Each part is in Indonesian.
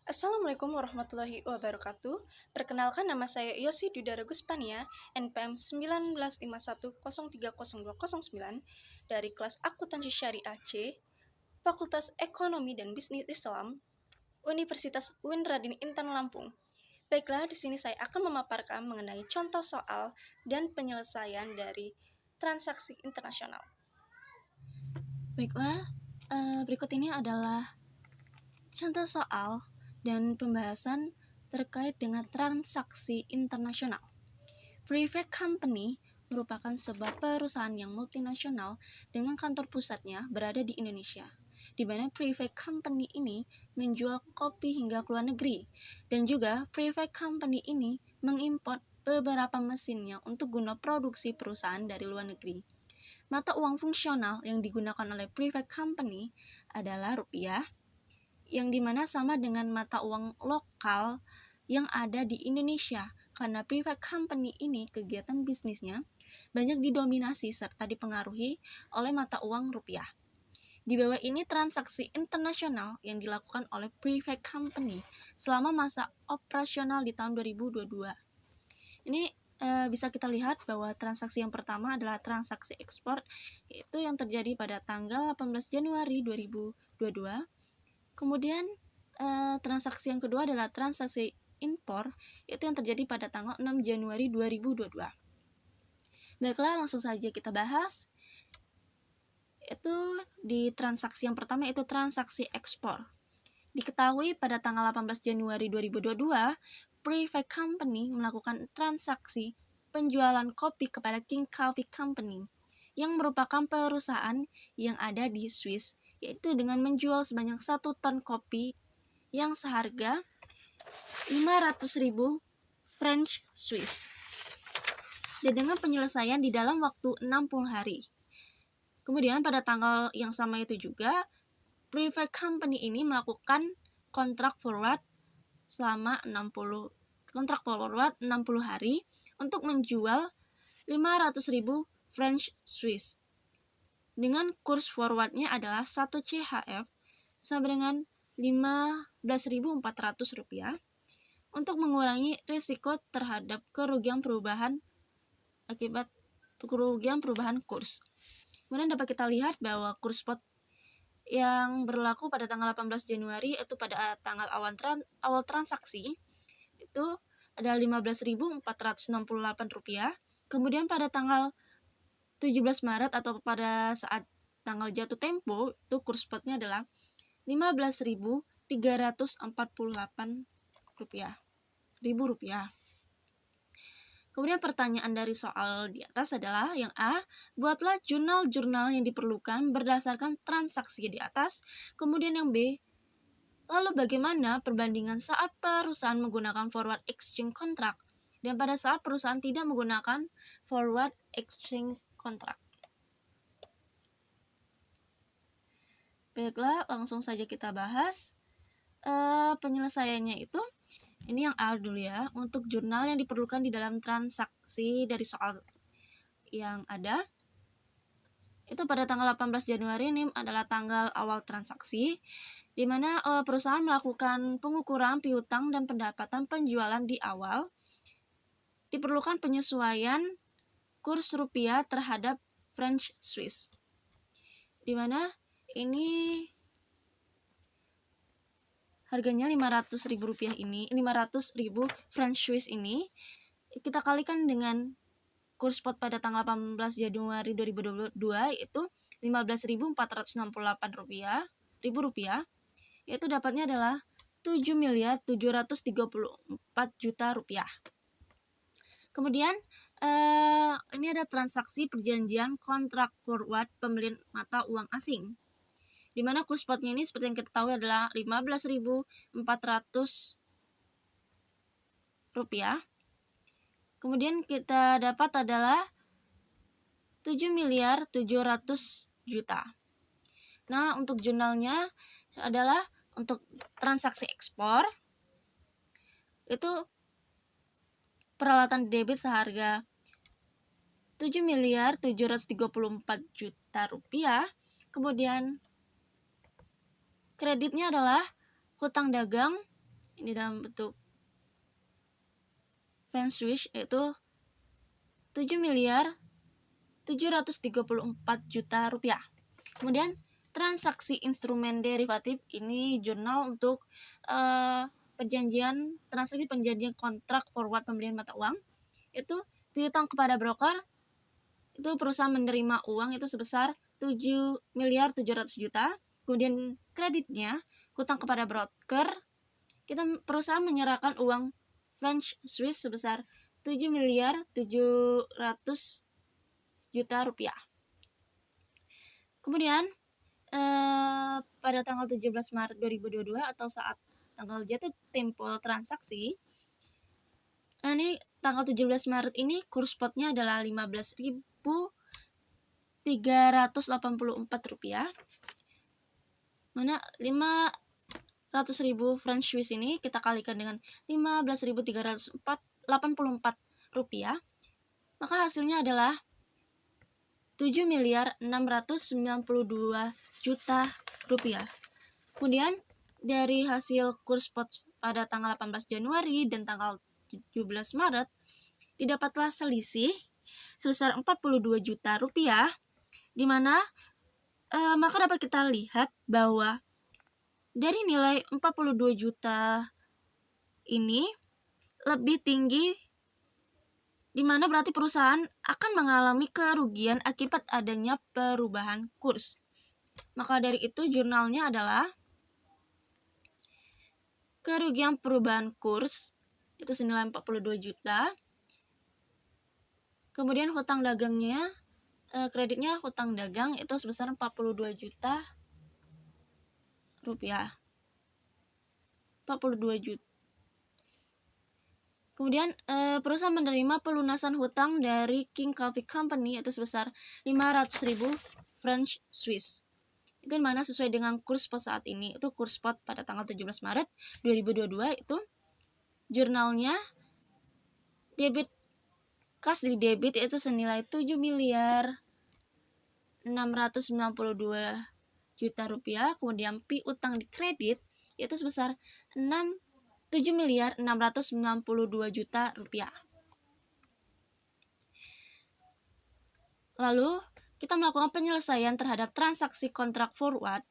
Assalamualaikum warahmatullahi wabarakatuh. Perkenalkan, nama saya Yosi Dudara Guspania, NPM 1951030209 dari kelas Akuntansi Syariah C, Fakultas Ekonomi dan Bisnis Islam, Universitas UIN Radin Intan Lampung. Baiklah, di sini saya akan memaparkan mengenai contoh soal dan penyelesaian dari transaksi internasional. Baiklah, berikut ini adalah contoh soal dan pembahasan terkait dengan transaksi internasional. Private company merupakan sebuah perusahaan yang multinasional dengan kantor pusatnya berada di Indonesia, di mana private company ini menjual kopi hingga ke luar negeri, dan juga private company ini mengimpor beberapa mesinnya untuk guna produksi perusahaan dari luar negeri. Mata uang fungsional yang digunakan oleh private company adalah rupiah, yang dimana sama dengan mata uang lokal yang ada di Indonesia, karena private company ini kegiatan bisnisnya banyak didominasi serta dipengaruhi oleh mata uang rupiah. Di bawah ini transaksi internasional yang dilakukan oleh private company selama masa operasional di tahun 2022. Ini bisa kita lihat bahwa transaksi yang pertama adalah transaksi ekspor, yaitu yang terjadi pada tanggal 18 Januari 2022. Kemudian transaksi yang kedua adalah transaksi impor, itu yang terjadi pada tanggal 6 Januari 2022. Baiklah, langsung saja kita bahas. Itu di transaksi yang pertama, itu transaksi ekspor. Diketahui pada tanggal 18 Januari 2022, Private Company melakukan transaksi penjualan kopi kepada King Coffee Company, yang merupakan perusahaan yang ada di Swiss, yaitu dengan menjual sebanyak 1 ton kopi yang seharga 500.000 French Swiss, dan dengan penyelesaian di dalam waktu 60 hari. Kemudian pada tanggal yang sama itu juga, private company ini melakukan kontrak forward selama 60 hari untuk menjual 500.000 French Swiss. Dengan kurs forwardnya adalah 1 CHF sama dengan 15.400 rupiah, untuk mengurangi risiko terhadap kerugian perubahan kurs. Kemudian dapat kita lihat bahwa kurs spot yang berlaku pada tanggal 18 Januari itu pada tanggal awal transaksi itu ada 15.468 rupiah. Kemudian pada tanggal 17 Maret atau pada saat tanggal jatuh tempo, itu kurs spotnya adalah 15.348 rupiah. Kemudian pertanyaan dari soal di atas adalah yang A, buatlah jurnal-jurnal yang diperlukan berdasarkan transaksi di atas. Kemudian yang B, lalu bagaimana perbandingan saat perusahaan menggunakan forward exchange contract dan pada saat perusahaan tidak menggunakan forward exchange contract. Baiklah, langsung saja kita bahas penyelesaiannya itu. Ini yang A dulu ya, untuk jurnal yang diperlukan di dalam transaksi dari soal yang ada. Itu pada tanggal 18 Januari ini adalah tanggal awal transaksi, di mana perusahaan melakukan pengukuran piutang dan pendapatan penjualan di awal. Diperlukan penyesuaian kurs rupiah terhadap French Swiss, di mana ini harganya 500.000 rupiah ini, 500.000 French Swiss ini kita kalikan dengan kurs spot pada tanggal 18 Januari 2022 itu 15.468 rupiah, yaitu dapatnya adalah 7.734.000.000 rupiah. Kemudian ini ada transaksi perjanjian kontrak forward pembelian mata uang asing, di mana kurs spotnya ini seperti yang kita tahu adalah 15.400 rupiah. Kemudian kita dapat adalah 7.700.000.000. Nah, untuk jurnalnya adalah untuk transaksi ekspor itu peralatan debit seharga 7.734.000.000 rupiah. Kemudian kreditnya adalah hutang dagang ini dalam bentuk franc Swiss, yaitu 7.734 juta rupiah. Kemudian transaksi instrumen derivatif ini jurnal untuk transaksi perjanjian kontrak forward pembelian mata uang. Itu piutang kepada broker, itu perusahaan menerima uang itu sebesar 7.700 juta. Kemudian kreditnya, hutang kepada broker, kita perusahaan menyerahkan uang franc Swiss sebesar 7.700 juta rupiah. Kemudian pada tanggal 17 Maret 2022 atau saat tanggal jatuh tempo transaksi, ini tanggal 17 Maret ini kurs spotnya adalah 15.384 rupiah, mana 500.000 franc Swiss ini kita kalikan dengan 15.384 rupiah, maka hasilnya adalah 7.692 juta rupiah. Kemudian dari hasil kurs spot pada tanggal 18 Januari dan tanggal 17 Maret didapatlah selisih sebesar 42 juta rupiah, di mana maka dapat kita lihat bahwa dari nilai 42 juta ini lebih tinggi, di mana berarti perusahaan akan mengalami kerugian akibat adanya perubahan kurs. Maka dari itu jurnalnya adalah kerugian perubahan kurs itu senilai 42 juta. Kemudian hutang dagangnya, kreditnya hutang dagang itu sebesar 42 juta rupiah. 42 juta. Kemudian perusahaan menerima pelunasan hutang dari King Coffee Company itu sebesar 500.000 franc Swiss. Itu mana sesuai dengan kurs spot saat ini. Itu kurs spot pada tanggal 17 Maret 2022 itu jurnalnya debit kas di debit itu senilai 7.692 juta rupiah. Kemudian piutang di kredit itu sebesar 7.692 juta rupiah. Lalu kita melakukan penyelesaian terhadap transaksi kontrak forward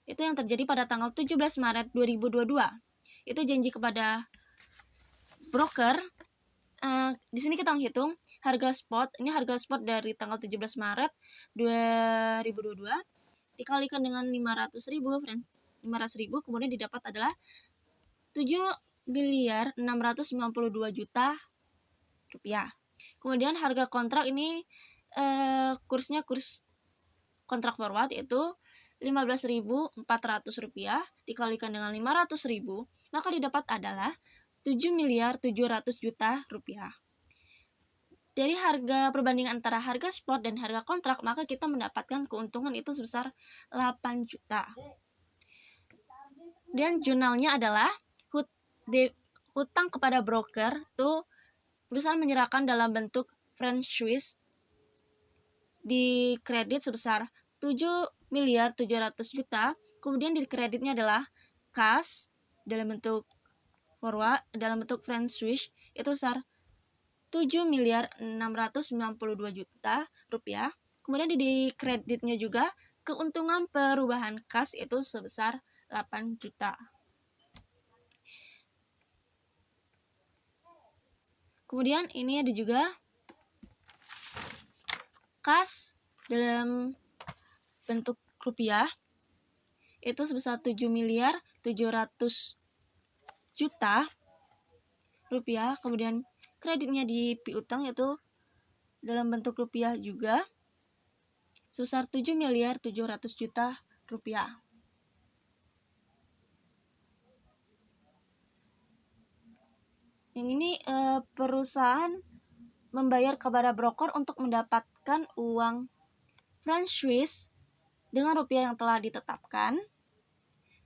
itu yang terjadi pada tanggal 17 Maret 2022. Itu janji kepada broker. Di sini kita menghitung harga spot. Ini harga spot dari tanggal 17 Maret 2022 dikalikan dengan 500.000, kemudian didapat adalah 7.692 juta rupiah. Kemudian harga kontrak ini kursnya kurs kontrak forward yaitu 15.400 rupiah dikalikan dengan 500.000, maka didapat adalah 7.700 juta rupiah. Dari harga perbandingan antara harga spot dan harga kontrak, maka kita mendapatkan keuntungan itu sebesar 8 juta. Dan jurnalnya adalah hutang kepada broker itu perusahaan menyerahkan dalam bentuk franc Swiss di kredit sebesar 7.700 juta. Kemudian di kreditnya adalah kas dalam bentuk forward dalam bentuk franc Swiss itu sebesar 7.692 juta rupiah. Kemudian di kreditnya juga keuntungan perubahan kas itu sebesar 8 juta. Kemudian ini ada juga kas dalam bentuk rupiah itu sebesar 7.700 juta rupiah. Kemudian kreditnya di piutang itu dalam bentuk rupiah juga sebesar 7.700 juta rupiah. Yang ini perusahaan membayar kepada broker untuk mendapatkan uang franc Swiss dengan rupiah yang telah ditetapkan.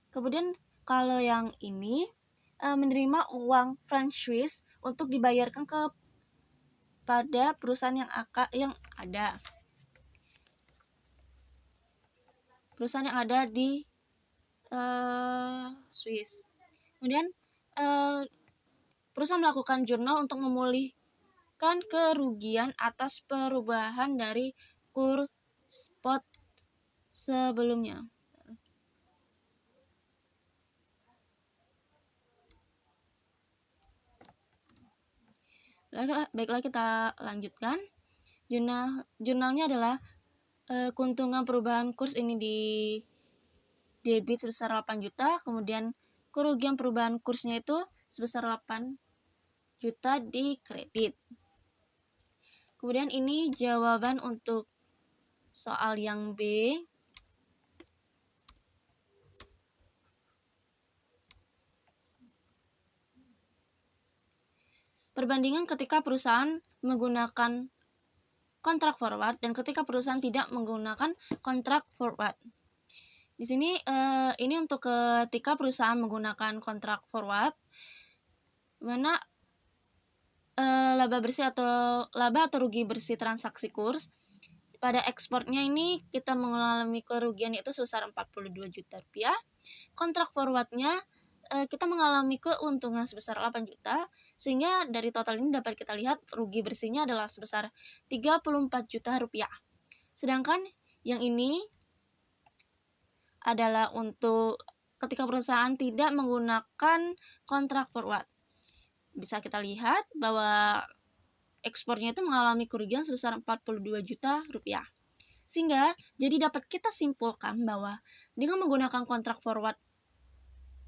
Kemudian kalau yang ini menerima uang franc Swiss untuk dibayarkan kepada perusahaan yang ada. Perusahaan yang ada di Swiss. Kemudian perusahaan melakukan jurnal untuk memulihkan kerugian atas perubahan dari kurs spot sebelumnya. Baiklah, kita lanjutkan. Jurnalnya adalah keuntungan perubahan kurs ini di debit sebesar 8 juta, kemudian kerugian perubahan kursnya itu sebesar 8 juta di kredit. Kemudian ini jawaban untuk soal yang B. Perbandingan ketika perusahaan menggunakan kontrak forward dan ketika perusahaan tidak menggunakan kontrak forward. Di sini ini untuk ketika perusahaan menggunakan kontrak forward, mana laba atau rugi bersih transaksi kurs pada ekspornya ini kita mengalami kerugian yaitu sebesar 42 juta rupiah. Kontrak forwardnya kita mengalami keuntungan sebesar 8 juta, sehingga dari total ini dapat kita lihat rugi bersihnya adalah sebesar 34 juta rupiah. Sedangkan yang ini adalah untuk ketika perusahaan tidak menggunakan kontrak forward. Bisa kita lihat bahwa ekspornya itu mengalami kerugian sebesar 42 juta rupiah. Sehingga jadi dapat kita simpulkan bahwa dengan menggunakan kontrak forward,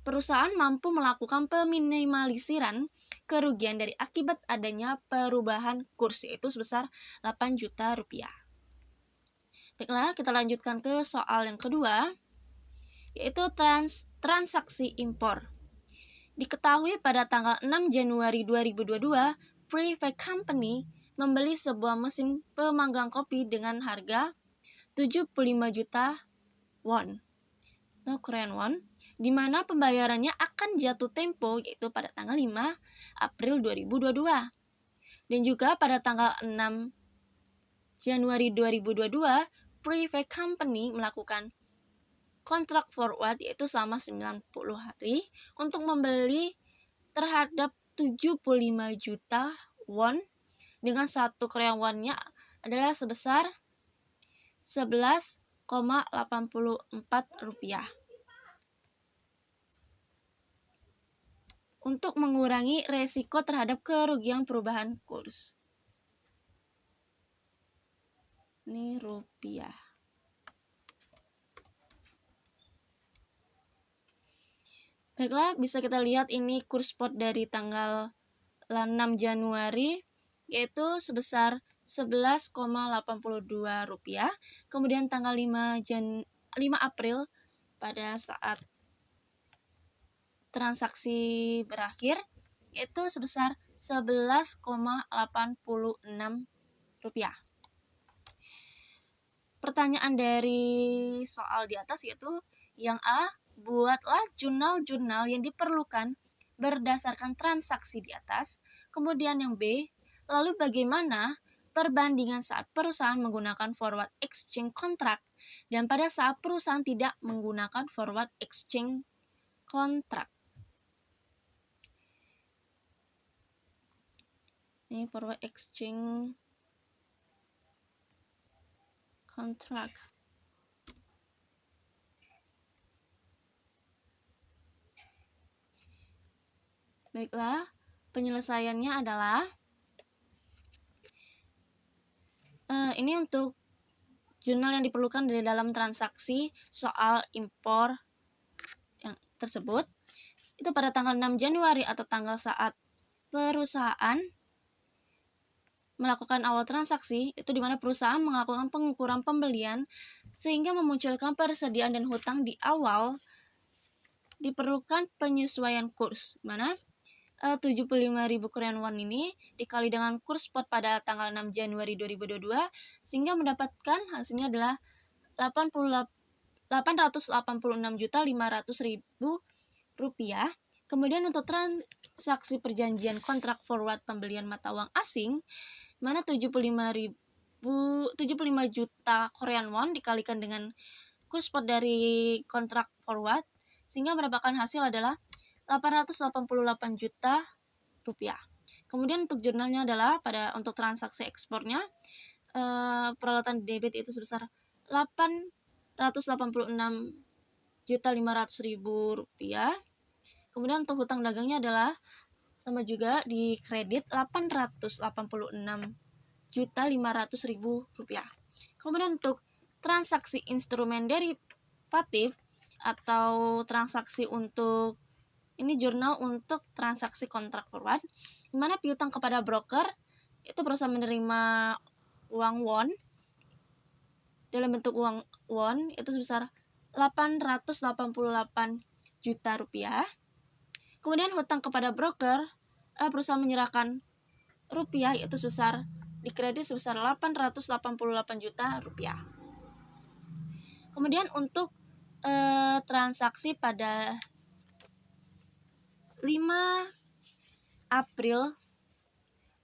perusahaan mampu melakukan peminimalisasian kerugian dari akibat adanya perubahan kurs, yaitu sebesar 8 juta rupiah. Baiklah, kita lanjutkan ke soal yang kedua, yaitu transaksi impor. Diketahui pada tanggal 6 Januari 2022, Prefect Company membeli sebuah mesin pemanggang kopi dengan harga 75 juta won atau Korean won, di mana pembayarannya akan jatuh tempo yaitu pada tanggal 5 April 2022. Dan juga pada tanggal 6 Januari 2022, Prefect Company melakukan kontrak forward yaitu selama 90 hari untuk membeli terhadap 75 juta won dengan satu Korean won-nya adalah sebesar 11,84 rupiah. Untuk mengurangi resiko terhadap kerugian perubahan kurs. Ini rupiah. Baiklah, bisa kita lihat ini kurs spot dari tanggal 6 Januari yaitu sebesar 11,82 rupiah. Kemudian tanggal 5 April pada saat transaksi berakhir yaitu sebesar 11,86 rupiah. Pertanyaan dari soal di atas yaitu yang A, buatlah jurnal-jurnal yang diperlukan berdasarkan transaksi di atas. Kemudian yang B, lalu bagaimana perbandingan saat perusahaan menggunakan forward exchange contract dan pada saat perusahaan tidak menggunakan forward exchange contract. Ini forward exchange contract. Baiklah, penyelesaiannya adalah ini untuk jurnal yang diperlukan dari dalam transaksi soal impor yang tersebut. Itu pada tanggal 6 Januari atau tanggal saat perusahaan melakukan awal transaksi, itu di mana perusahaan melakukan pengukuran pembelian sehingga memunculkan persediaan dan hutang di awal. Diperlukan penyesuaian kurs, mana 75.000 Korean won ini dikali dengan kurs spot pada tanggal 6 Januari 2022 sehingga mendapatkan hasilnya adalah 886.500.000 rupiah. Kemudian untuk transaksi perjanjian kontrak forward pembelian mata uang asing, mana 75 juta Korean won dikalikan dengan kurs spot dari kontrak forward sehingga mendapatkan hasil adalah 888 juta rupiah. Kemudian untuk jurnalnya adalah untuk transaksi ekspornya peralatan debit itu sebesar 886.500.000 rupiah. Kemudian untuk hutang dagangnya adalah sama juga di kredit 886.500.000 rupiah. Kemudian untuk transaksi instrumen derivatif atau transaksi untuk ini jurnal untuk transaksi kontrak forward, di mana piutang kepada broker itu berusaha menerima uang won dalam bentuk uang won itu sebesar 888 juta rupiah. Kemudian hutang kepada broker berusaha menyerahkan rupiah itu sebesar di kredit sebesar 888 juta rupiah. Kemudian untuk transaksi pada 5 April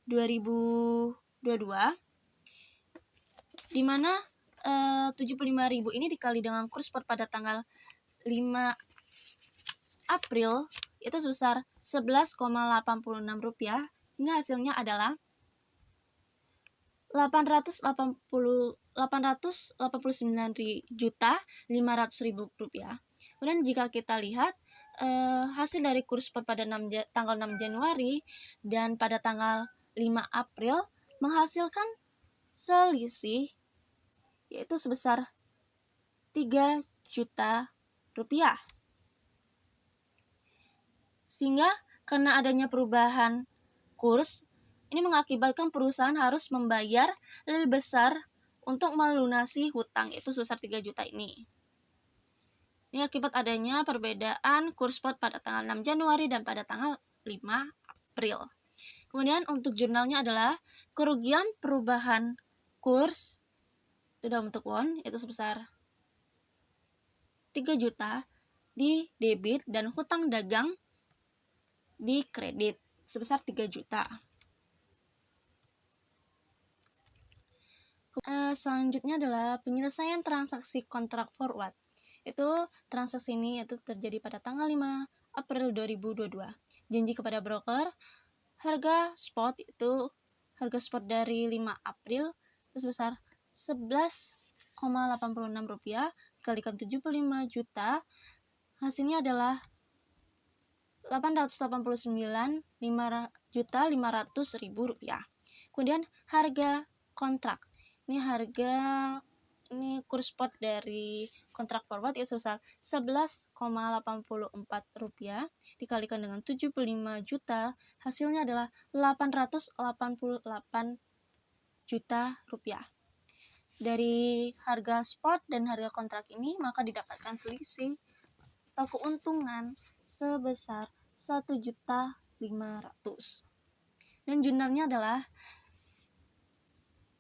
2022 di mana 75.000 ini dikali dengan kurs spot pada tanggal 5 April itu sebesar 11,86 rupiah, hingga hasilnya adalah 889.500.000 rupiah. Kemudian jika kita lihat hasil dari kurs spot pada tanggal 6 Januari dan pada tanggal 5 April menghasilkan selisih yaitu sebesar 3 juta rupiah. Sehingga karena adanya perubahan kurs, ini mengakibatkan perusahaan harus membayar lebih besar untuk melunasi hutang itu sebesar 3 juta ini. Ini akibat adanya perbedaan kurs spot pada tanggal 6 Januari dan pada tanggal 5 April. Kemudian untuk jurnalnya adalah kerugian perubahan kurs itu dalam bentuk won itu sebesar 3 juta di debit dan hutang dagang di kredit sebesar 3 juta. Selanjutnya adalah penyelesaian transaksi kontrak forward. Itu transaksi ini itu terjadi pada tanggal 5 April 2022. Janji kepada broker, harga spot dari 5 April itu sebesar 11,86 rupiah dikalikan 75 juta, hasilnya adalah 889.500.000 rupiah. Kemudian harga kontrak. Ini kurs spot dari kontrak forward itu sebesar 11,84 rupiah dikalikan dengan 75 juta, hasilnya adalah 888 juta rupiah. Dari harga spot dan harga kontrak ini maka didapatkan selisih atau keuntungan sebesar 1.500.000. Dan jurnalnya adalah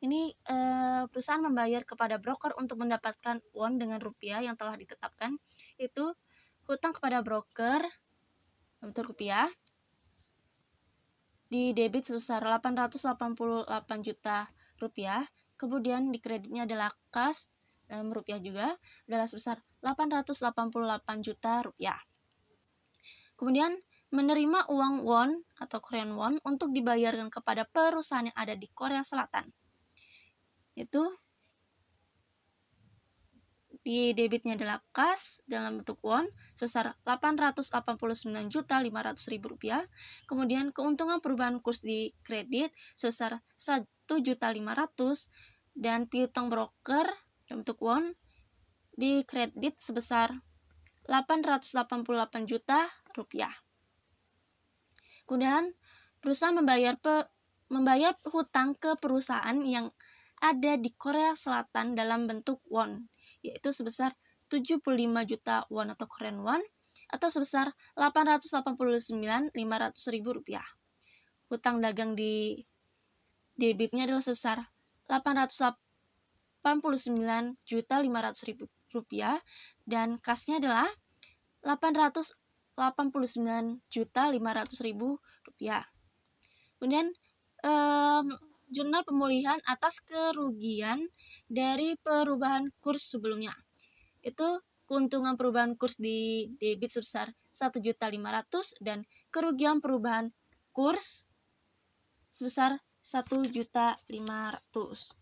ini perusahaan membayar kepada broker untuk mendapatkan won dengan rupiah yang telah ditetapkan, itu hutang kepada broker bentuk rupiah di debit sebesar 888 juta rupiah, kemudian di kreditnya adalah kas dalam rupiah juga adalah sebesar 888 juta rupiah. Kemudian menerima uang won atau Korean won untuk dibayarkan kepada perusahaan yang ada di Korea Selatan. Itu di debitnya adalah kas dalam bentuk won sebesar 889.500.000 rupiah. Kemudian keuntungan perubahan kurs di kredit sebesar 1.500.000 dan piutang broker dalam bentuk won di kredit sebesar 888 juta rupiah. Kemudian perusahaan membayar hutang ke perusahaan yang ada di Korea Selatan dalam bentuk won, yaitu sebesar 75 juta won atau Korean won atau sebesar 889.500.000 rupiah. Hutang dagang di debitnya adalah sebesar 889.500.000 rupiah dan kasnya adalah 889.500.000 rupiah. Kemudian jurnal pemulihan atas kerugian dari perubahan kurs sebelumnya. Itu keuntungan perubahan kurs di debit sebesar 1.500.000 dan kerugian perubahan kurs sebesar 1.500.000.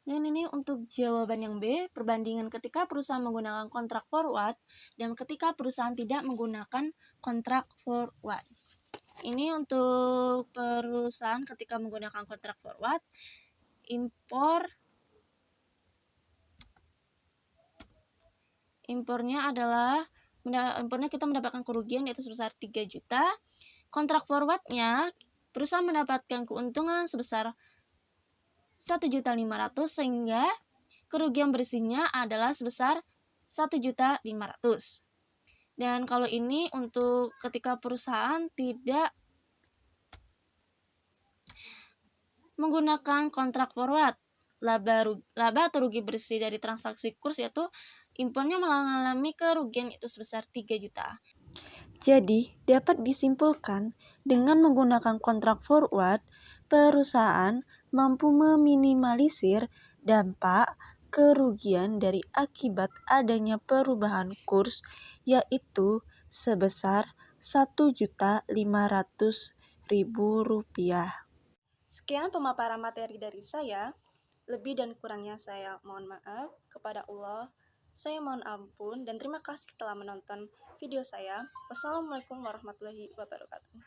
Dan ini untuk jawaban yang B, perbandingan ketika perusahaan menggunakan kontrak forward dan ketika perusahaan tidak menggunakan kontrak forward. Ini untuk perusahaan ketika menggunakan kontrak forward, impornya kita mendapatkan kerugian yaitu sebesar 3 juta. Kontrak forwardnya perusahaan mendapatkan keuntungan sebesar 1.500.000 sehingga kerugian bersihnya adalah sebesar 1.500.000. Dan kalau ini untuk ketika perusahaan tidak menggunakan kontrak forward, laba atau rugi bersih dari transaksi kurs yaitu impornya mengalami kerugian itu sebesar 3 juta. Jadi, dapat disimpulkan dengan menggunakan kontrak forward, perusahaan mampu meminimalisir dampak kerugian dari akibat adanya perubahan kurs yaitu sebesar Rp1.500.000. Sekian pemaparan materi dari saya. Lebih dan kurangnya saya mohon maaf kepada Allah. Saya mohon ampun dan terima kasih telah menonton video saya. Wassalamualaikum warahmatullahi wabarakatuh.